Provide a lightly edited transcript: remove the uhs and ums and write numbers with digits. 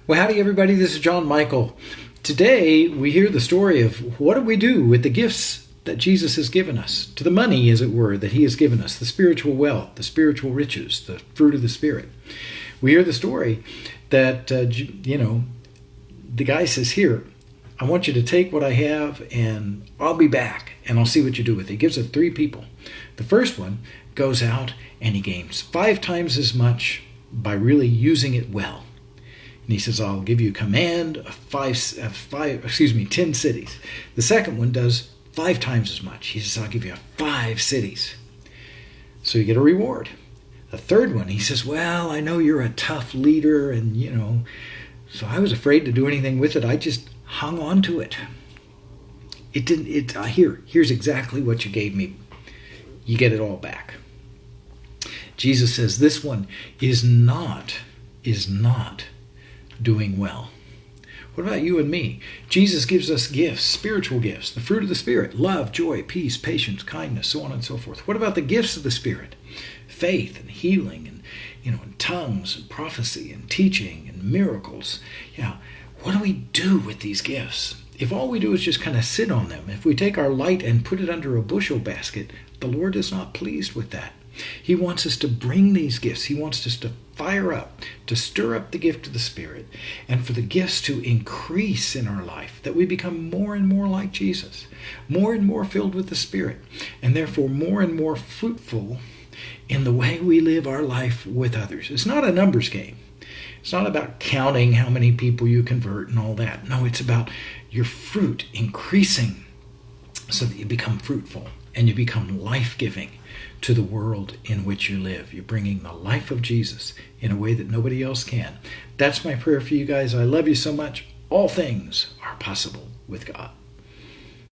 Well, howdy everybody, this is John Michael. Today we hear the story of what do we do with the gifts that Jesus has given us, to the money, as it were, that he has given us, the spiritual wealth, the spiritual riches, the fruit of the Spirit. We hear the story that, the guy says, here, I want you to take what I have and I'll be back and I'll see what you do with it. He gives it 3 people. The first one goes out and he gains 5 times as much by really using it well. And he says, I'll give you command of 10 cities. The second one does 5 times as much. He says, I'll give you 5 cities. So you get a reward. The third one, he says, well, I know you're a tough leader and, so I was afraid to do anything with it. I just hung on to it. Here's exactly what you gave me. You get it all back. Jesus says this one is not doing well. What about you and me? Jesus gives us gifts, spiritual gifts, the fruit of the Spirit, love, joy, peace, patience, kindness, so on and so forth. What about the gifts of the Spirit? Faith and healing and tongues and prophecy and teaching and miracles. Yeah. What do we do with these gifts? If all we do is just kind of sit on them, if we take our light and put it under a bushel basket, the Lord is not pleased with that. He wants us to bring these gifts. He wants us to fire up, to stir up the gift of the Spirit, and for the gifts to increase in our life, that we become more and more like Jesus, more and more filled with the Spirit, and therefore more and more fruitful in the way we live our life with others. It's not a numbers game. It's not about counting how many people you convert and all that. No, it's about your fruit increasing so that you become fruitful and you become life-giving to the world in which you live. You're bringing the life of Jesus in a way that nobody else can. That's my prayer for you guys. I love you so much. All things are possible with God.